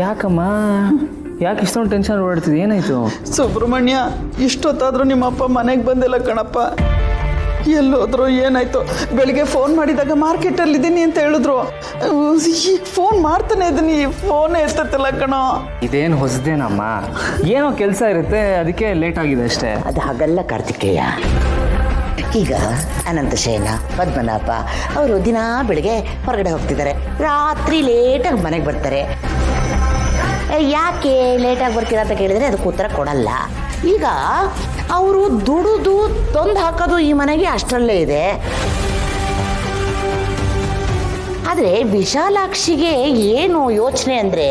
ಯಾಕಮ್ಮ ಯಾಕೆ ಇಷ್ಟೊಂದು ಟೆನ್ಷನ್ ಓಡಾಡ್ತಿದ್ದೆ? ಏನಾಯ್ತು? ಸುಬ್ರಹ್ಮಣ್ಯ, ಇಷ್ಟೊತ್ತಾದರೂ ನಿಮ್ಮಪ್ಪ ಮನೆಗೆ ಬಂದಿಲ್ಲ ಕಣಪ್ಪ. ಎಲ್ಲೋದ್ರು ಏನಾಯ್ತು? ಬೆಳಿಗ್ಗೆ ಫೋನ್ ಮಾಡಿದಾಗ ಮಾರ್ಕೆಟಲ್ಲಿದ್ದೀನಿ ಅಂತ ಹೇಳಿದ್ರು. ಈಗ ಫೋನ್ ಮಾಡ್ತಾನೆ ಇದ್ದೀನಿ, ಫೋನೇ ಎತ್ತತ್ತಿಲ್ಲ ಕಣೋ. ಇದೇನು ಹೊಸದೇನಮ್ಮ, ಏನೋ ಕೆಲಸ ಇರುತ್ತೆ, ಅದಕ್ಕೆ ಲೇಟ್ ಆಗಿದೆ ಅಷ್ಟೇ. ಅದು ಹಾಗಲ್ಲ ಕಾರ್ತಿಕೇಯ. ಈಗ ಅನಂತಶಯನ, ಪದ್ಮನಾಭ ಅವರು ದಿನ ಬೆಳಿಗ್ಗೆ ಹೊರಗಡೆ ಹೋಗ್ತಿದ್ದಾರೆ, ರಾತ್ರಿ ಲೇಟಾಗಿ ಮನೆಗೆ ಬರ್ತಾರೆ. ಯಾಕೆ ಲೇಟಾಗಿ ಬರ್ತೀರಾ ಅಂತ ಕೇಳಿದರೆ ಅದಕ್ಕೆ ಉತ್ತರ ಕೊಡಲ್ಲ. ಈಗ ಅವರು ದುಡಿದು ತಂದು ಹಾಕೋದು ಈ ಮನೆಗೆ ಅಷ್ಟರಲ್ಲೇ ಇದೆ. ಆದರೆ ವಿಶಾಲಾಕ್ಷಿಗೆ ಏನು ಯೋಚನೆ ಅಂದರೆ,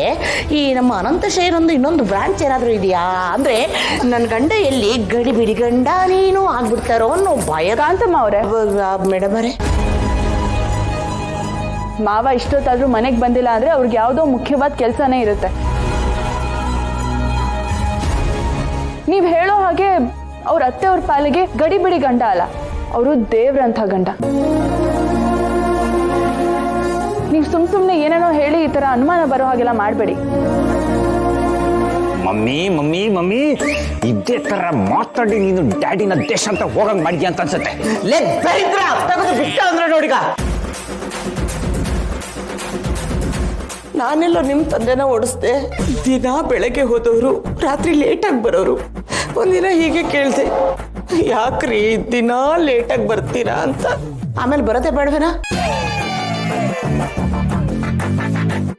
ಈ ನಮ್ಮ ಅನಂತಶಯನೊಂದು ಇನ್ನೊಂದು ಬ್ರಾಂಚ್ ಏನಾದರೂ ಇದೆಯಾ ಅಂದರೆ ನನ್ನ ಗಂಡ ಎಲ್ಲಿ ಗಡಿಬಿಡಿ ಗಂಡ ನೀನು ಆಗ್ಬಿಡ್ತಾರೋ ಅನ್ನೋ ಭಯದ ಅಂತ ಮೇಡಮ್ ಅವರೇ. ಮಾವ ಇಷ್ಟೊತ್ತಾದರೂ ಮನೆಗೆ ಬಂದಿಲ್ಲ ಅಂದರೆ ಅವ್ರಿಗೆ ಯಾವುದೋ ಮುಖ್ಯವಾದ ಕೆಲಸನೇ ಇರುತ್ತೆ. ನೀವು ಹೇಳೋ ಹಾಗೆ ಅವ್ರ ಅತ್ತೆಯವ್ರ ಪಾಲಿಗೆ ಗಡಿಬಿಡಿ ಗಂಡ ಅಲ್ಲ, ಅವರು ದೇವ್ರಂಥ ಗಂಡ. ನೀವು ಸುಮ್ಮನೆ ಏನೇನೋ ಹೇಳಿ ಈ ಥರ ಅನುಮಾನ ಬರೋ ಹಾಗೆಲ್ಲ ಮಾಡಬೇಡಿ. ಮಮ್ಮಿ ಮಮ್ಮಿ ಮಮ್ಮಿ ಇದೇ ತರ ಮಾತಾಡಿ ನೀನು ಡ್ಯಾಡಿನ ದೇಶ ಅಂತ ಹೋಗಂಗ್ ಮಾಡಿದ್ಯಾ ಅಂತ ಅನ್ಸುತ್ತೆ. ಅಂದ್ರೆ ನೋಡಿಗ ನಾನೆಲ್ಲೋ ನಿಮ್ಮ ತಂದೆನ ಓಡಿಸ್ದೆ. ದಿನ ಬೆಳಗ್ಗೆ ಹೋದವರು ರಾತ್ರಿ ಲೇಟಾಗಿ ಬರೋರು. ಒಂದಿನ ಹೀಗೆ ಕೇಳಿದೆ, ಯಾಕ್ರಿ ದಿನ ಲೇಟಾಗಿ ಬರ್ತೀರಾ ಅಂತ. ಆಮೇಲೆ ಬರೋದೇ ಬೇಡವೇನಾ?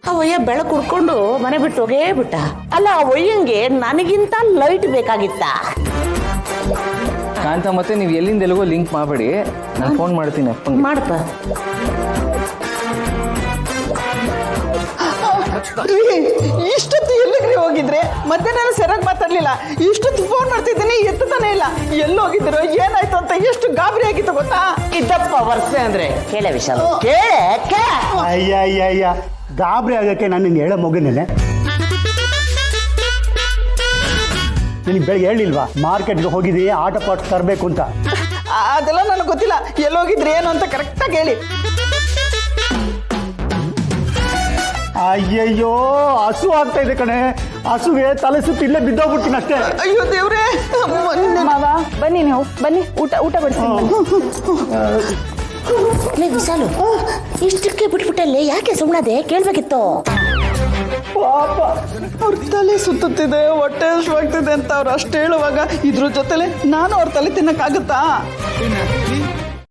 ಆ ಒಯ್ಯ ಬೆಳಕು ಕುಡ್ಕೊಂಡು ಮನೆ ಬಿಟ್ಟು ಹೋಗೇ ಬಿಟ್ಟ. ಅಲ್ಲ, ಆ ಒಯ್ಯಂಗೆ ನನಗಿಂತ ಲೈಟ್ ಬೇಕಾಗಿತ್ತ. ಕಾಂತ, ಮತ್ತೆ ನೀವು ಎಲ್ಲಿಂದ ಎಲ್ಲಿಗೋ ಲಿಂಕ್ ಮಾಡಬೇಡಿ, ನಾನು ಫೋನ್ ಮಾಡ್ತೀನಿ ಅಪ್ಪಂಗೆ. ಮಾಡಪ್ಪ. ಇಷ್ಟೊತ್ತು ಎಲ್ಲಿಗ್ರಿ ಹೋಗಿದ್ರೆ? ಮತ್ತೆ ನಾನು ಸರಿಯಾಗಿ ಮಾತಾಡ್ಲಿಲ್ಲ. ಇಷ್ಟೊತ್ತು ಫೋನ್ ಮಾಡ್ತಿದ್ದೀನಿ, ಎತ್ತತಾನೆ ಇಲ್ಲ. ಎಲ್ಲಿ ಹೋಗಿದ್ರು, ಏನಾಯ್ತು ಅಂತ ಎಷ್ಟು ಗಾಬರಿ ಆಗಿತ್ತು ಗೊತ್ತಾ? ಇದ್ದಪ್ಪ ವರ್ಷೆ ಅಂದ್ರೆ ಕೇಳ ವಿಶಾಲ, ಕೇಳ. ಅಯ್ಯ ಗಾಬರಿ ಆಗಕ್ಕೆ ನಾನು ನಿನ್ನ ಹೇಳೋ ಮಗನೇನೆ. ನಿನಗೆ ಬೆಳಗ್ಗೆ ಹೇಳಿಲ್ವಾ ಮಾರ್ಕೆಟ್ಗೆ ಹೋಗಿದ್ದೀವಿ ಆಟೋ ಪಾರ್ಟ್ಸ್ ತರಬೇಕು ಅಂತ? ಅದೆಲ್ಲ ನನಗೆ ಗೊತ್ತಿಲ್ಲ. ಎಲ್ಲೋಗಿದ್ರಿ ಏನು ಅಂತ ಕರೆಕ್ಟಾಗಿ ಹೇಳಿ. ಅಯ್ಯಯ್ಯೋ, ಹಸು ಆಗ್ತಾ ಇದೆ ಕಣೆ. ಹಸುಗೆ ತಲೆ ಸುತ್ತ ಇಲ್ಲೇ ಬಿದ್ದೋಗ್ಬಿಡ್ತೀನಿ ಅಷ್ಟೇ. ಅಯ್ಯೋ ದೇವ್ರೆ. ಮಾವ ಬನ್ನಿ, ನೀವು ಬನ್ನಿ, ಊಟ ಬಡಿಸ್ತೀನಿ. ವಿಶಾಲು, ಇಷ್ಟಕ್ಕೆ ಬಿಟ್ಬಿಟ್ಟಲ್ಲಿ ಯಾಕೆ ಸುಮ್ಮನದೆ? ಕೇಳ್ಬೇಕಿತ್ತು. ಪಾಪ, ಅವ್ರ ತಲೆ ಸುತ್ತುತ್ತಿದೆ, ಹೊಟ್ಟೆ ಹಸಿವಾಗ್ತಿದೆ ಅಂತ ಅವ್ರು ಅಷ್ಟು ಹೇಳುವಾಗ ಇದ್ರ ಜೊತೆಲೆ ನಾನು ಅವ್ರ ತಲೆ ತಿನ್ನಕ್ಕಾಗುತ್ತಾ?